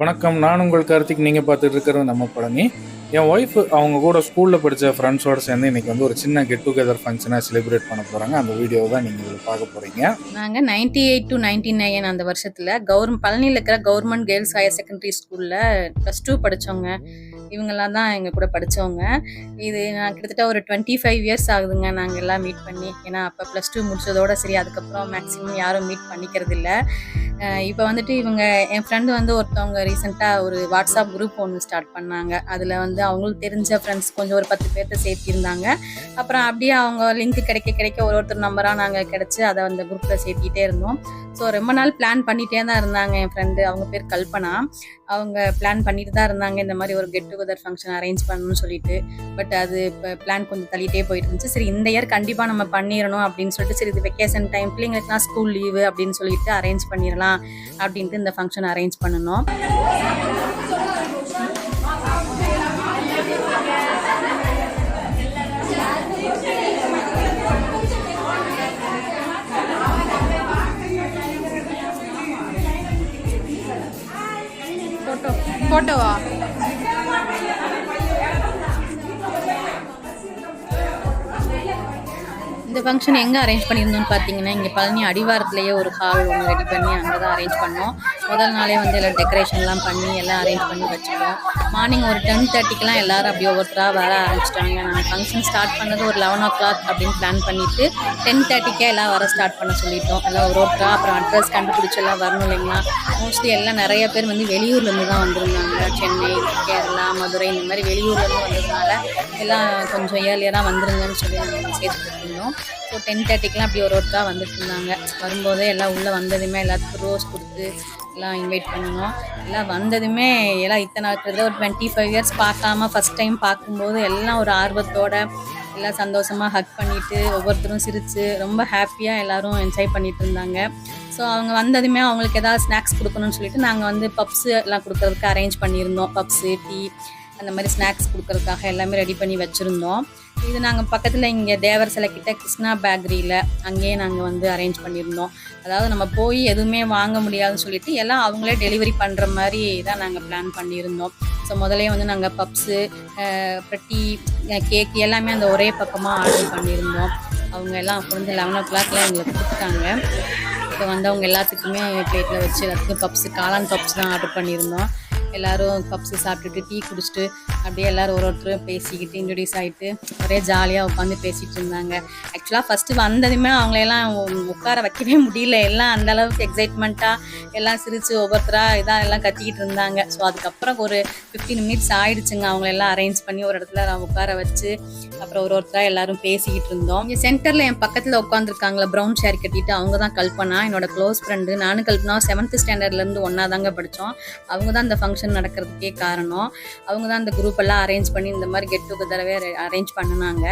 வணக்கம். நான் உங்கள் கார்த்திக். நீங்கள் பார்த்துட்டு இருக்கிறது நம்ம பழனி. என் ஒய்ஃப் அவங்க கூட ஸ்கூலில் படித்த ஃப்ரெண்ட்ஸோடு சேர்ந்து இன்றைக்கி வந்து ஒரு சின்ன கெட் டுகெதர் ஃபங்க்ஷனாக செலிப்ரேட் பண்ண போகிறாங்க. அந்த வீடியோவை தான் நீங்கள் இதில் பார்க்க போகிறீங்க. நாங்கள் 98 to 99 அந்த வருஷத்தில் பழனியில் இருக்கிற கவர்மெண்ட் கேர்ள்ஸ் ஹையர் செகண்டரி ஸ்கூலில் +2 படித்தவங்க. இவங்கெல்லாம் தான் எங்கள் கூட படித்தவங்க. இது நான் கிட்டத்தட்ட ஒரு 25 இயர்ஸ் ஆகுதுங்க நாங்கள் எல்லாம் மீட் பண்ணி. ஏன்னா அப்போ +2 முடிச்சதோட சரி, அதுக்கப்புறம் மேக்ஸிமம் யாரும் மீட் பண்ணிக்கிறது இல்லை. இப்போ வந்துட்டு என் ஃப்ரெண்டு வந்து ஒருத்தவங்க ரீசெண்டாக ஒரு வாட்ஸ்அப் குரூப் ஒன்று ஸ்டார்ட் பண்ணாங்க. அதில் வந்து அவங்களுக்கு தெரிஞ்ச ஃப்ரெண்ட்ஸ் கொஞ்சம் ஒரு 10 பேர்த்த சேர்த்திருந்தாங்க. அப்புறம் அப்படியே அவங்க லிங்க் கிடைக்க ஒருத்தர் நம்பராக நாங்கள் கிடச்சி அதை அந்த குரூப்பில் சேர்த்திட்டே இருந்தோம். ஸோ ரொம்ப நாள் பிளான் பண்ணிகிட்டே தான் இருந்தாங்க என் ஃப்ரெண்டு. அவங்க பேர் கல்பனா. அவங்க பிளான் பண்ணிட்டு தான் இருந்தாங்க இந்த மாதிரி ஒரு கெட் டுகெதர் ஃபங்க்ஷன் அரேஞ்ச் பண்ணணும்னு சொல்லிட்டு. பட் அது இப்போ பிளான் கொஞ்சம் தள்ளிட்டே போயிட்டு இருந்துச்சு. சரி, இந்த இயர் கண்டிப்பாக நம்ம பண்ணிடணும் அப்படின்னு சொல்லிட்டு, சரி இது வெக்கேஷன் டைம், பிள்ளைங்களுக்குலாம் ஸ்கூல் லீவு அப்படின்னு சொல்லிட்டு அரேஞ்ச் பண்ணிடலாம் அப்படின்ட்டு இந்த ஃபங்க்ஷன் அரேஞ்ச் பண்ணணும். போட்டோவா? இந்த ஃபங்க்ஷன் எங்கே அரேஞ்ச் பண்ணியிருந்தோம்னு பார்த்தீங்கன்னா, இங்கே பழனி அடிவாரத்துலேயே ஒரு ஹால் ஒன்று ரெடி பண்ணி அங்கே தான் அரேஞ்ச் பண்ணோம். முதல் நாளே வந்து எல்லாம் டெக்கரேஷன்லாம் பண்ணி எல்லாம் அரேஞ்ச் பண்ணி வச்சுட்டோம். மார்னிங் ஒரு 10:30க்கெலாம் எல்லோரும் அப்படியே ஒவ்வொருத்தராக வர ஆரம்பிச்சிட்டாங்க. நாங்கள் ஃபங்க்ஷன் ஸ்டார்ட் பண்ணது ஒரு 11 o'clock அப்படின்னு பிளான் பண்ணிவிட்டு 10:30க்கே எல்லாம் வர ஸ்டார்ட் பண்ண சொல்லிட்டோம். எல்லாம் ஒருத்தராக அப்புறம் அட்ரஸ் கண்டுபிடிச்சி எல்லாம் வரணும் இல்லைங்களா. மோஸ்ட்லி எல்லாம் நிறைய பேர் வந்து வெளியூர்லேருந்து தான் வந்திருந்தாங்க. சென்னை, கேரளா, மதுரை இந்த மாதிரி வெளியூர்லேருந்து வந்ததுனால எல்லாம் கொஞ்சம் ஏர்லியராக வந்துருங்கன்னு சொல்லி நாங்கள் மெசேஜ் கொடுத்துருந்தோம். ஸோ 10:30க்கெலாம் அப்படி ஒருத்தராக வந்துட்டு இருந்தாங்க. வரும்போதே எல்லாம் உள்ளே வந்ததுமே எல்லாத்துக்கும் ரோஸ் கொடுத்து எல்லாம் இன்வைட் பண்ணணும். எல்லாம் வந்ததுமே எல்லாம் இத்தனை இருக்கிறத ஒரு 25 இயர்ஸ் பார்க்காம ஃபஸ்ட் டைம் பார்க்கும்போது எல்லாம் ஒரு ஆர்வத்தோடு எல்லாம் சந்தோஷமாக ஹக் பண்ணிவிட்டு ஒவ்வொருத்தரும் சிரித்து ரொம்ப ஹாப்பியாக எல்லோரும் என்ஜாய் பண்ணிகிட்டு இருந்தாங்க. ஸோ அவங்க வந்ததுமே அவங்களுக்கு ஏதாவது ஸ்நாக்ஸ் கொடுக்கணும்னு சொல்லிட்டு நாங்கள் வந்து பப்ஸு எல்லாம் கொடுக்கறதுக்கு அரேஞ்ச் பண்ணியிருந்தோம். பப்ஸு, டீ அந்த மாதிரி ஸ்நாக்ஸ் கொடுக்கறதுக்காக எல்லாமே ரெடி பண்ணி வச்சுருந்தோம். இது நாங்கள் பக்கத்தில் இங்கே தேவர் சிலை கிட்ட கிருஷ்ணா பேக்கரியில் அங்கேயே நாங்கள் வந்து அரேஞ்ச் பண்ணியிருந்தோம். அதாவது நம்ம போய் எதுவுமே வாங்க முடியாதுன்னு சொல்லிட்டு எல்லாம் அவங்களே டெலிவரி பண்ணுற மாதிரி தான் நாங்கள் பிளான் பண்ணியிருந்தோம். ஸோ முதலே வந்து நாங்கள் பப்ஸு, அப்புறம் டீ, கேக் எல்லாமே அந்த ஒரே பக்கமாக ஆர்டர் பண்ணியிருந்தோம். அவங்க எல்லாம் கொஞ்சம் 11 o'clockலாம் எங்களுக்கு கொடுத்துட்டாங்க. இப்போ வந்தவங்க எல்லாத்துக்குமே பிளேட்டில் வச்சு எல்லாத்துக்கும் பப்ஸு, காளான் பப்ஸ் தான் ஆர்டர் பண்ணியிருந்தோம். எல்லோரும் பப்ஸு சாப்பிட்டுட்டு டீ குடிச்சிட்டு அப்படியே எல்லோரும் ஒருத்தரும் பேசிக்கிட்டு இன்ட்ரடியூஸ் ஆகிட்டு ஒரே ஜாலியாக உட்காந்து பேசிகிட்டு இருந்தாங்க. ஆக்சுவலாக ஃபஸ்ட்டு வந்ததுமே அவங்களையெல்லாம் உட்கார வைக்கவே முடியல. எல்லாம் அந்தளவுக்கு எக்ஸைட்மெண்ட்டாக எல்லாம் சிரித்து ஒவ்வொருத்தராக இதாக எல்லாம் கத்திக்கிட்டு இருந்தாங்க. ஸோ அதுக்கப்புறம் ஒரு 15 minutes ஆகிடுச்சுங்க. அவங்களெல்லாம் அரேஞ்ச் பண்ணி ஒரு இடத்துல நான் உட்கார வச்சு அப்புறம் ஒருத்தராக எல்லோரும் பேசிக்கிட்டு இருந்தோம். இங்கே சென்டரில் என் பக்கத்தில் உட்காந்துருக்காங்களா ப்ரௌன் ஷேர் கட்டிட்டு, அவங்க தான் கல்பனா, என்னோட க்ளோஸ் ஃப்ரெண்டு. நானும் கல்பனா 7th standardலேருந்து ஒன்றா தாங்க படித்தோம். அவங்க தான் இந்த ஃபங்க்ஷன் நடக்கிறதுக்கே காரணம். அவங்க தான் இந்த குரூப் எல்லாம் அரேஞ்ச் பண்ணி இந்த மாதிரி கெட் டுகெதரவே அரேஞ்ச் பண்ணினாங்க.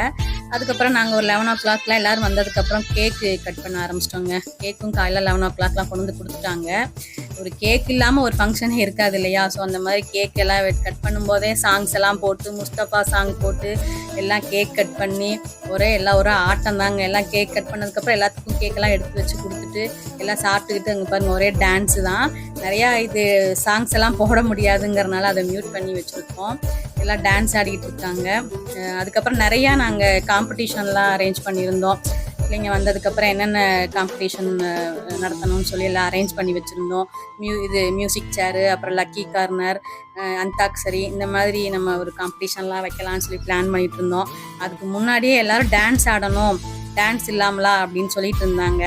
அதுக்கப்புறம் நாங்கள் ஒரு 11 o'clockலாம் எல்லோரும் வந்ததுக்கப்புறம் கேக்கு கட் பண்ண ஆரம்பிச்சிட்டோங்க. கேக்கும் காலையில் 11 o'clockலாம் கொண்டு வந்து கொடுத்துட்டாங்க. ஒரு கேக் இல்லாமல் ஒரு ஃபங்க்ஷனே இருக்காது இல்லையா. ஸோ அந்த மாதிரி கேக் எல்லாம் கட் பண்ணும்போதே சாங்ஸ் எல்லாம் போட்டு, முஸ்தபா சாங் போட்டு எல்லாம் கேக் கட் பண்ணி ஒரே ஆட்டம் தாங்க. எல்லாம் கேக் கட் பண்ணதுக்கப்புறம் எல்லாத்துக்கும் கேக்கெல்லாம் எடுத்து வச்சு கொடுத்துட்டு எல்லாம் சாப்பிட்டுக்கிட்டு அங்கே பாருங்கள் ஒரே டான்ஸு தான். நிறையா இது சாங்ஸ் எல்லாம் போட முடியாதுங்கிறனால அதை மியூட் பண்ணி வச்சுருக்கோம். எல்லாம் டான்ஸ் ஆடிக்கிட்டு இருக்காங்க. அதுக்கப்புறம் நிறையா நாங்கள் காம்படிஷன்லாம் அரேஞ்ச் பண்ணியிருந்தோம். பிள்ளைங்க வந்ததுக்கப்புறம் என்னென்ன காம்படிஷன் நடத்தணும்னு சொல்லி எல்லாம் அரேஞ்ச் பண்ணி வச்சுருந்தோம். மியூசிக் சேரு, அப்புறம் லக்கி கார்னர், அந்தாக்சரி, இந்த மாதிரி நம்ம ஒரு காம்படிஷன்லாம் வைக்கலாம்னு சொல்லி பிளான் பண்ணிகிட்டு இருந்தோம். அதுக்கு முன்னாடியே எல்லோரும் டான்ஸ் ஆடணும், டான்ஸ் இல்லாமலா அப்படின்னு சொல்லிட்டு இருந்தாங்க.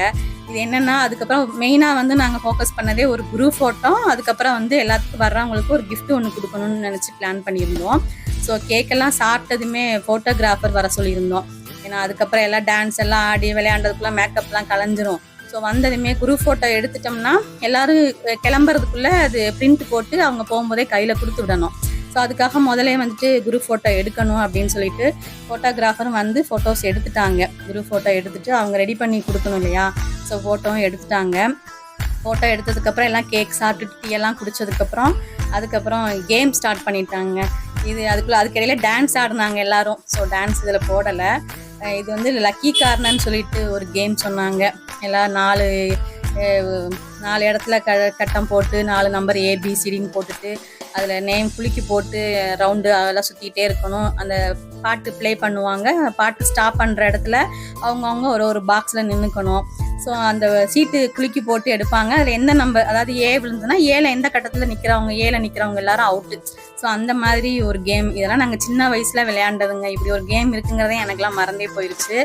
இது என்னென்னா, அதுக்கப்புறம் மெயினாக வந்து நாங்கள் ஃபோக்கஸ் பண்ணதே ஒரு குரூப் ஃபோட்டோ, அதுக்கப்புறம் வந்து எல்லாத்துக்கும் வர்றவங்களுக்கு ஒரு கிஃப்ட் ஒன்று கொடுக்கணும்னு நினச்சி பிளான் பண்ணியிருந்தோம். ஸோ கேக்கெல்லாம் சாப்பிட்டதுமே ஃபோட்டோகிராஃபர் வர சொல்லியிருந்தோம். ஏன்னா அதுக்கப்புறம் எல்லாம் டான்ஸ் எல்லாம் ஆடி விளையாண்டதுக்குலாம் மேக்கப்லாம் கலைஞ்சிரும். ஸோ வந்ததுமே குரூப் ஃபோட்டோ எடுத்துட்டோம்னா எல்லோரும் கிளம்புறதுக்குள்ளே அது பிரிண்ட் போட்டு அவங்க போகும்போதே கையில் கொடுத்து விடணும். ஸோ அதுக்காக முதலே வந்துட்டு குரூப் ஃபோட்டோ எடுக்கணும் அப்படின்னு சொல்லிட்டு ஃபோட்டோகிராஃபரும் வந்து ஃபோட்டோஸ் எடுத்துட்டாங்க. குரூப் ஃபோட்டோ எடுத்துகிட்டு அவங்க ரெடி பண்ணி கொடுக்கணும் இல்லையா. ஸோ ஃபோட்டோவும் எடுத்துட்டாங்க. ஃபோட்டோ எடுத்ததுக்கப்புறம் எல்லாம் கேக் சாப்பிட்டுட்டு டீ எல்லாம் குடித்ததுக்கப்புறம் அதுக்கப்புறம் கேம் ஸ்டார்ட் பண்ணிட்டாங்க. அதுக்கிடையில டான்ஸ் ஆடினாங்க எல்லோரும். ஸோ டான்ஸ் இதில் போடலை. இது வந்து லக்கி கார்னர்னு சொல்லிட்டு ஒரு கேம் சொன்னாங்க. எல்லாம் 4 4 இடத்துல கட்டம் போட்டு 4 நம்பர் ABCDன்னு போட்டுட்டு அதில் நேம் குலுக்கி போட்டு ரவுண்டு அதெல்லாம் சுற்றிக்கிட்டே இருக்கணும். அந்த பாட்டு ப்ளே பண்ணுவாங்க. பாட்டு ஸ்டாப் பண்ணுற இடத்துல அவங்கவுங்க ஒரு பாக்ஸில் நின்றுக்கணும். ஸோ அந்த சீட்டு குலுக்கி போட்டு எடுப்பாங்க. அதில் எந்த நம்பர், அதாவது ஏ விழுந்துன்னா ஏல எந்த கட்டத்தில் நிற்கிறவங்க, ஏல நிற்கிறவங்க எல்லாரும் அவுட்டு. ஸோ அந்த மாதிரி ஒரு கேம். இதெல்லாம் நாங்கள் சின்ன வயசில் விளையாண்டதுங்க. இப்படி ஒரு கேம் இருக்குங்கிறதே எனக்குலாம் மறந்தே போயிடுச்சு.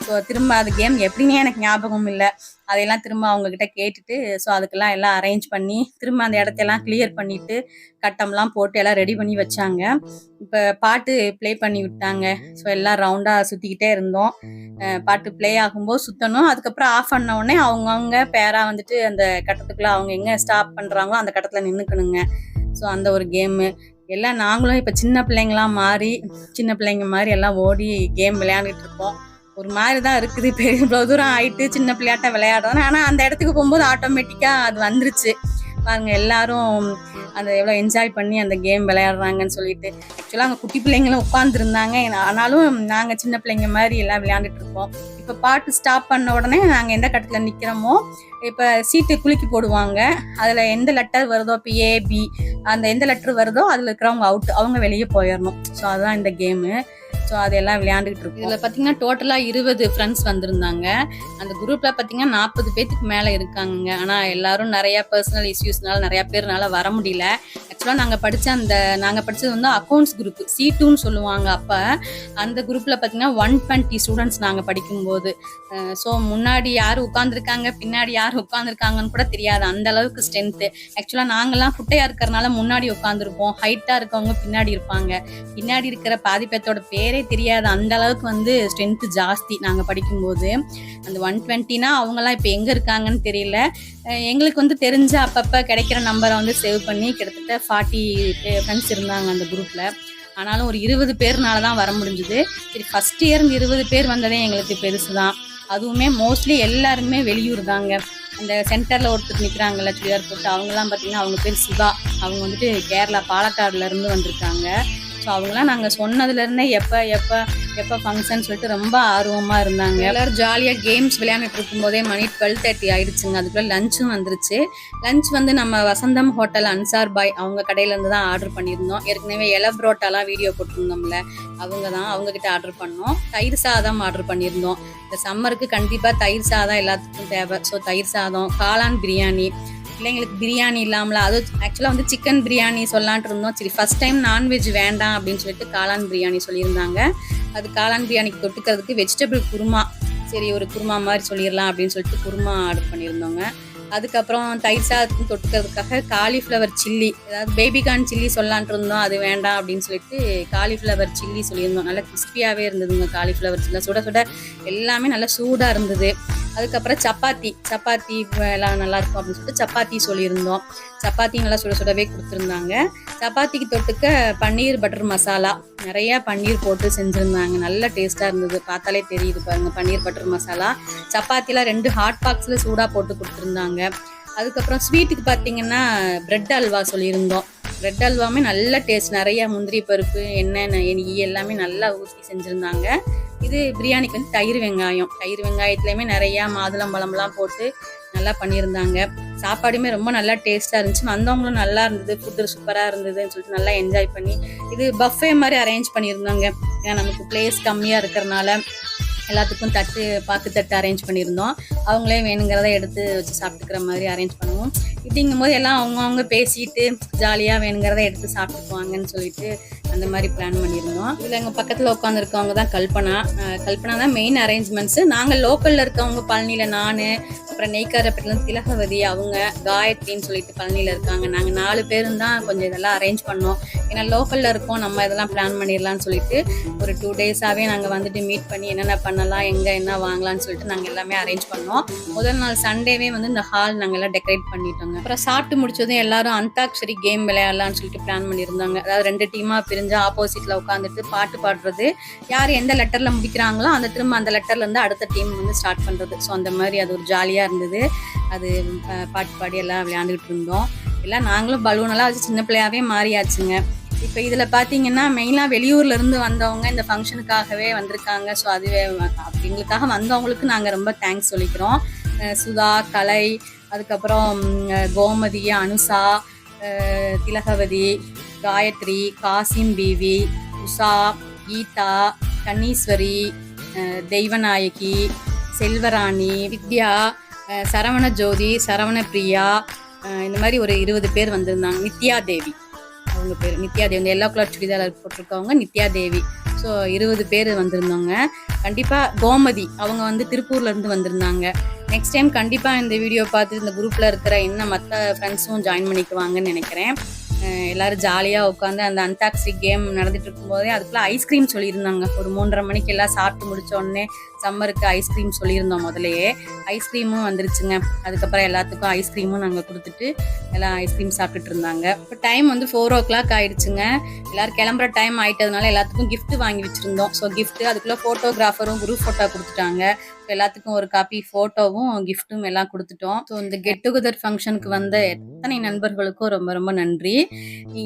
ஸோ திரும்ப அது கேம் எப்படின்னே எனக்கு ஞாபகம் இல்லை. அதையெல்லாம் திரும்ப அவங்கக்கிட்ட கேட்டுட்டு ஸோ அதுக்கெல்லாம் எல்லாம் அரேஞ்ச் பண்ணி திரும்ப அந்த இடத்தையெல்லாம் கிளியர் பண்ணிவிட்டு கட்டம்லாம் போட்டு எல்லாம் ரெடி பண்ணி வச்சாங்க. இப்போ பாட்டு ப்ளே பண்ணி விட்டாங்க. ஸோ எல்லாம் ரவுண்டாக சுற்றிக்கிட்டே இருந்தோம். பாட்டு ப்ளே ஆகும்போது சுற்றணும். அதுக்கப்புறம் ஆஃப் பண்ண உடனே அவங்கவுங்க பேராக வந்துட்டு அந்த கட்டத்துக்குள்ளே அவங்க எங்கே ஸ்டாப் பண்ணுறாங்களோ அந்த கட்டத்தில் நின்றுக்கணுங்க. ஸோ அந்த ஒரு கேமு எல்லாம் நாங்களும் இப்போ சின்ன பிள்ளைங்க மாதிரி எல்லாம் ஓடி கேம் விளையாண்டுட்டு இருக்கோம். ஒரு மாதிரி தான் இருக்குது. இப்போ இவ்வளோ தூரம் ஆயிட்டு சின்ன பிள்ளையாட்ட விளையாடுறோம். ஆனால் அந்த இடத்துக்கு போகும்போது ஆட்டோமேட்டிக்காக அது வந்துருச்சு பாருங்க. எல்லாரும் அந்த எவ்வளோ என்ஜாய் பண்ணி அந்த கேம் விளையாடுறாங்கன்னு சொல்லிட்டு. ஆக்சுவலாக அங்கே குட்டி பிள்ளைங்களும் உட்காந்துருந்தாங்க. ஆனாலும் நாங்கள் சின்ன பிள்ளைங்க மாதிரி எல்லாம் விளையாண்டுட்டு இருக்கோம். இப்போ பாட்டு ஸ்டாப் பண்ண உடனே நாங்கள் எந்த கட்டத்தில் நிற்கிறோமோ இப்போ சீட்டு குலுக்கி போடுவாங்க. அதில் எந்த லெட்டர் வருதோ, இப்போ AB அந்த எந்த லெட்டர் வருதோ அதில் இருக்கிறவங்க அவுட், அவங்க வெளியே போயிடணும். ஸோ அதுதான் இந்த கேமு. ஸோ அதெல்லாம் விளையாண்டுக்கிட்டு இருக்கோம். இதில் பார்த்தீங்கன்னா டோட்டலாக 20 ஃப்ரெண்ட்ஸ் வந்திருந்தாங்க. அந்த குரூப்பில் பார்த்தீங்கன்னா 40 பேத்துக்கு மேலே இருக்காங்க. ஆனால் எல்லாரும் நிறையா பர்சனல் இஷ்யூஸ்னால நிறையா பேர்னால வர முடியல. ஆக்சுவலாக நாங்கள் படித்தது வந்து அக்கௌண்ட்ஸ் குரூப், C2ன்னு சொல்லுவாங்க. அப்போ அந்த குரூப்பில் பார்த்தீங்கன்னா 120 ஸ்டூடெண்ட்ஸ் நாங்கள் படிக்கும்போது. ஸோ முன்னாடி யார் உட்காந்துருக்காங்க பின்னாடி யார் உட்காந்துருக்காங்கன்னு கூட தெரியாது, அந்த அளவுக்கு ஸ்ட்ரென்த்து. ஆக்சுவலாக நாங்கள்லாம் குட்டையாக இருக்கிறனால முன்னாடி உட்காந்துருப்போம். ஹைட்டாக இருக்கவங்க பின்னாடி இருப்பாங்க. பின்னாடி இருக்கிற பாதி பேர்த்தோட பேரே தெரியாது, அந்த அளவுக்கு வந்து ஸ்ட்ரென்த்து ஜாஸ்தி நாங்கள் படிக்கும்போது. அந்த 120னா அவங்கெல்லாம் இப்போ எங்கே இருக்காங்கன்னு தெரியல. எங்களுக்கு வந்து தெரிஞ்ச அப்பப்போ கிடைக்கிற நம்பரை வந்து சேவ் பண்ணி கிட்டத்தட்ட 40 ஃப்ரெண்ட்ஸ் இருந்தாங்க அந்த குரூப்பில். ஆனாலும் ஒரு 20 பேர்னால தான் வர முடிஞ்சுது. சரி, ஃபஸ்ட் இயர் 20 பேர் வந்ததே எங்களுக்கு பெருசு தான். அதுவுமே மோஸ்ட்லி எல்லாருமே வெளியூர் தாங்க. அந்த சென்டரில் ஒருத்தர் நிற்கிறாங்கல்ல சுடிதார் போட்டு, அவங்கெல்லாம் பார்த்தீங்கன்னா அவங்க பேர் சிவா. அவங்க வந்துட்டு கேரளா பாலக்காடுலேருந்து வந்திருக்காங்க. ஸோ அவங்களாம் நாங்கள் சொன்னதுலேருந்தே எப்போ ஃபங்க்ஷன் சொல்லிட்டு ரொம்ப ஆர்வமாக இருந்தாங்க. எல்லோரும் ஜாலியாக கேம்ஸ் விளையாண்டுட்டு இருக்கும்போதே மணி 12:30 ஆகிடுச்சுங்க. அதுக்குள்ளே லஞ்சும் வந்துருச்சு. லஞ்ச் வந்து நம்ம வசந்தம் ஹோட்டல் அன்சார் பாய் அவங்க கடையிலேருந்து தான் ஆர்டர் பண்ணியிருந்தோம். ஏற்கனவே இலை புரோட்டாலாம் வீடியோ போட்டிருந்தோம்ல, அவங்கக்கிட்ட ஆர்டர் பண்ணோம். தயிர் சாதம் ஆர்டர் பண்ணியிருந்தோம். இந்த சம்மருக்கு கண்டிப்பாக தயிர் சாதம் எல்லாத்துக்கும் தேவை. ஸோ தயிர் சாதம், காளான் பிரியாணி, பிள்ளைங்களுக்கு பிரியாணி இல்லாமல அது ஆக்சுவலாக வந்து சிக்கன் பிரியாணி சொல்லான்ட்டு இருந்தோம். சரி, ஃபஸ்ட் டைம் நான்வெஜ் வேண்டாம் அப்படின்னு சொல்லிட்டு காளான் பிரியாணி சொல்லியிருந்தாங்க. அது காளான் பிரியாணிக்கு தொட்டுக்கிறதுக்கு வெஜிடபிள் குருமா, சரி ஒரு குருமா மாதிரி சொல்லிடலாம் அப்படின்னு சொல்லிட்டு குருமா ஆர்டர் பண்ணியிருந்தோங்க. அதுக்கப்புறம் தயிர் சாதத்துக்கு தொட்டுக்கிறதுக்காக காலிஃப்ளவர் சில்லி, அதாவது பேபிகார்ன் சில்லி சொல்லான்ட்டு இருந்தோம். அது வேண்டாம் அப்படின்னு சொல்லிட்டு காலிஃப்ளவர் சில்லி சொல்லியிருந்தோம். நல்லா கிறிஸ்பியாகவே இருந்ததுங்க காலிஃப்ளவர் சில்லி, சுட சுட எல்லாமே நல்லா சூடாக இருந்தது. அதுக்கப்புறம் சப்பாத்தி எல்லாம் நல்லாயிருக்கும் அப்படின்னு சொல்லிட்டு சப்பாத்தி சொல்லியிருந்தோம். சப்பாத்தி நல்லா சுட சுடவே கொடுத்துருந்தாங்க. சப்பாத்திக்கு தொட்டுக்க பன்னீர் பட்டர் மசாலா, நிறையா பன்னீர் போட்டு செஞ்சுருந்தாங்க. நல்ல டேஸ்ட்டாக இருந்தது, பார்த்தாலே தெரியுது பாருங்கள். பன்னீர் பட்டர் மசாலா சப்பாத்திலாம் 2 ஹாட் பாக்ஸில் சூடாக போட்டு கொடுத்துருந்தாங்க. அதுக்கப்புறம் ஸ்வீட்டுக்கு பார்த்தீங்கன்னா பிரெட் அல்வா சொல்லியிருந்தோம். பிரெட் அல்வாமே நல்ல டேஸ்ட், நிறையா முந்திரி பருப்பு, எண்ணெய், நெய் எல்லாமே நல்லா ஊற்றி செஞ்சுருந்தாங்க. இது பிரியாணிக்கு வந்து தயிர் வெங்காயத்துலேயுமே நிறையா மாதுளம்பழம்லாம் போட்டு நல்லா பண்ணியிருந்தாங்க. சாப்பாடுமே ரொம்ப நல்லா டேஸ்ட்டாக இருந்துச்சு. வந்தவங்களும் நல்லா இருந்தது, ஃபுட்டு சூப்பராக இருந்ததுன்னு சொல்லிட்டு நல்லா என்ஜாய் பண்ணி இது பஃபே மாதிரி அரேஞ்ச் பண்ணியிருந்தாங்க. ஏன்னா நமக்கு பிளேஸ் கம்மியாக இருக்கிறனால எல்லாத்துக்கும் பாக்கு தட்டு அரேஞ்ச் பண்ணியிருந்தோம். அவங்களே வேணுங்கிறத எடுத்து வச்சு சாப்பிட்டுக்கிற மாதிரி அரேஞ்ச் பண்ணுவோம். இப்படிங்கும்போது எல்லாம் அவங்கவுங்க பேசிட்டு ஜாலியாக வேணுங்கிறத எடுத்து சாப்பிட்டுக்குவாங்கன்னு சொல்லிட்டு அந்த மாதிரி பிளான் பண்ணியிருந்தோம். இதில் எங்கள் பக்கத்தில் உட்காந்துருக்கவங்க தான் கல்பனா தான் மெயின் அரேஞ்ச்மெண்ட்ஸு. நாங்கள் லோக்கலில் இருக்கவங்க பழனியில் நான், அப்புறம் நெய்க்காரப்பட்டிலேருந்து திலகவதி, அவங்க காயத்ரின்னு சொல்லிட்டு பழனியில் இருக்காங்க. நாங்கள் 4 பேரும் தான் கொஞ்சம் இதெல்லாம் அரேஞ்ச் பண்ணோம். ஏன்னா லோக்கலில் இருக்கோம், நம்ம இதெல்லாம் பிளான் பண்ணிடலான்னு சொல்லிட்டு ஒரு 2 டேஸாகவே நாங்கள் வந்துட்டு மீட் பண்ணி என்னென்ன பண்ணலாம், எங்கே என்ன வாங்கலாம்னு சொல்லிட்டு நாங்கள் எல்லாமே அரேஞ்ச் பண்ணோம். முதல் நாள் சண்டேவே வந்து இந்த ஹால் நாங்கள் எல்லாம் டெக்கரேட் பண்ணிட்டோங்க. அப்புறம் சாப்பிட்டு முடிச்சதும் எல்லாரும் அந்தாக்ஷரி கேம் விளையாடலான்னு சொல்லிட்டு பிளான் பண்ணியிருந்தாங்க. அதாவது 2 டீமாக பிரிஞ்சு ஆப்போசிட்டில் உட்காந்துட்டு பாட்டு பாடுறது, யார் எந்த லெட்டரில் முடிக்கிறாங்களோ அந்த திரும்ப அந்த லெட்டர்லேருந்து அடுத்த டீம் வந்து ஸ்டார்ட் பண்ணுறது. ஸோ அந்த மாதிரி அது ஒரு ஜாலியாக இருந்தது. அது பாட்டு பாடி எல்லாம் விளையாண்டுக்கிட்டு இருந்தோம். எல்லாம் நாங்களும் பலூனெல்லாம் வச்சு சின்ன பிள்ளையாகவே மாறியாச்சுங்க. இப்போ இதில் பார்த்தீங்கன்னா மெயினாக வெளியூர்லேருந்து வந்தவங்க இந்த ஃபங்க்ஷனுக்காகவே வந்திருக்காங்க. ஸோ அதுவே எங்களுக்காக வந்தவங்களுக்கு நாங்கள் ரொம்ப தேங்க்ஸ் சொல்லிக்கிறோம். சுதா, கலை, அதுக்கப்புறம் கோமதி, அனுஷா, திலகவதி, காயத்ரி, காசிம் பிவி, உஷா, கீதா, கண்ணீஸ்வரி, தெய்வநாயகி, செல்வராணி, வித்யா, சரவண ஜோதி, சரவண பிரியா, இந்த மாதிரி ஒரு 20 பேர் வந்திருந்தாங்க. நித்யா தேவி அவங்க பேர், நித்யா தேவி, இந்த எல்லோ கலர் சுடிதார் போட்டிருக்கவங்க நித்யா தேவி. ஸோ 20 பேர் வந்திருந்தாங்க. கண்டிப்பாக கோமதி அவங்க வந்து திருப்பூர்லேருந்து வந்திருந்தாங்க. நெக்ஸ்ட் டைம் கண்டிப்பாக இந்த வீடியோ பார்த்து இந்த குரூப்பில் இருக்கிற இன்னும் மற்ற ஃப்ரெண்ட்ஸும் ஜாயின் பண்ணிக்குவாங்கன்னு நினைக்கிறேன். எல்லோரும் ஜாலியாக உட்காந்து அந்த அந்தாக்ஸி கேம் நடந்துட்டு இருக்கும்போதே அதுக்குள்ளே ஐஸ்கிரீம் சொல்லியிருந்தாங்க. ஒரு 3:30 மணிக்கு எல்லாம் சாப்பிட்டு முடிச்ச உடனே சம்மருக்கு ஐஸ்கிரீம் சொல்லியிருந்தோம். முதலையே ஐஸ்கிரீமும் வந்துருச்சுங்க. அதுக்கப்புறம் எல்லாத்துக்கும் ஐஸ்கிரீமும் நாங்கள் கொடுத்துட்டு எல்லாம் ஐஸ்கிரீம் சாப்பிட்டுட்டு இருந்தாங்க. இப்போ டைம் வந்து 4 o'clock ஆயிடுச்சுங்க. எல்லோரும் கிளம்புற டைம் ஆகிட்டதுனால எல்லாத்துக்கும் gift வாங்கி வச்சுருந்தோம். ஸோ gift அதுக்குள்ளே ஃபோட்டோகிராஃபரும் குரூப் ஃபோட்டோ கொடுத்துட்டாங்க. எல்லாத்துக்கும் ஒரு காப்பி ஃபோட்டோவும் கிஃப்ட்டும் எல்லாம் கொடுத்துட்டோம். ஸோ இந்த கெட் டுகெதர் ஃபங்க்ஷனுக்கு வந்த எத்தனை நண்பர்களுக்கும் ரொம்ப ரொம்ப நன்றி.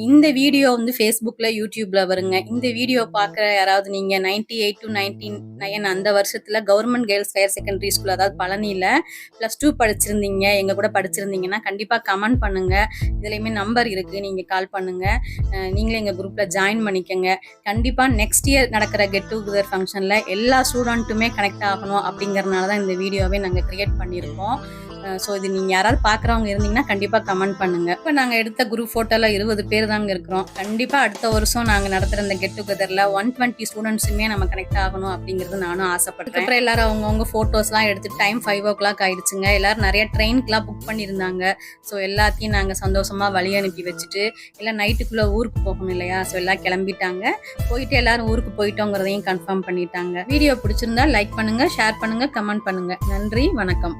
இந்த வீடியோ வந்து ஃபேஸ்புக்கில், யூடியூப்ல வருங்க. இந்த வீடியோ பார்க்குற யாராவது நீங்கள் 98 to 99 அந்த வருஷத்தில் government girls higher secondary school, அதாவது பழனியில் +2 படிச்சிருந்தீங்க, எங்கள் கூட படிச்சிருந்தீங்கன்னா கண்டிப்பாக கமெண்ட் பண்ணுங்கள். இதுலேயுமே நம்பர் இருக்குது, நீங்கள் கால் பண்ணுங்கள். நீங்களே எங்கள் குரூப்பில் ஜாயின் பண்ணிக்கோங்க. கண்டிப்பாக நெக்ஸ்ட் இயர் நடக்கிற கெட் டுகெதர் ஃபங்க்ஷனில் எல்லா ஸ்டூடெண்ட்டுமே கனெக்ட் ஆகணும் அப்படிங்கிறதுனால தான் இந்த வீடியோவே நாங்கள் க்ரியேட் பண்ணியிருக்கோம். ஸோ இது நீங்கள் யாராவது பார்க்குறவங்க இருந்தீங்கன்னா கண்டிப்பாக கமெண்ட் பண்ணுங்கள். இப்போ நாங்கள் எடுத்த குரூப் ஃபோட்டோவில் 20 பேர் தாங்க இருக்கிறோம். கண்டிப்பாக அடுத்த வருஷம் நாங்கள் நடத்துகிற இந்த கெட் டுகெதரில் 120 ஸ்டூடெண்ட்ஸுமே நம்ம கனெக்ட் ஆகணும் அப்படிங்கிறது நானும் ஆசைப்பட்டேன். அப்புறம் எல்லாரும் அவங்கவுங்க ஃபோட்டோஸ்லாம் எடுத்துட்டு டைம் 5 o'clock ஆயிடுச்சுங்க. எல்லோரும் நிறைய ட்ரெயினுக்குலாம் புக் பண்ணியிருந்தாங்க. ஸோ எல்லாத்தையும் நாங்கள் சந்தோஷமாக வழி அனுப்பி வச்சுட்டு எல்லாம் நைட்டுக்குள்ளே ஊருக்கு போகணும் இல்லையா, ஸோ எல்லாம் கிளம்பிட்டாங்க. போயிட்டு எல்லாரும் ஊருக்கு போயிட்டோங்கிறதையும் கன்ஃபார்ம் பண்ணிட்டாங்க. வீடியோ பிடிச்சிருந்தா லைக் பண்ணுங்கள், ஷேர் பண்ணுங்கள், கமெண்ட் பண்ணுங்கள். நன்றி, வணக்கம்.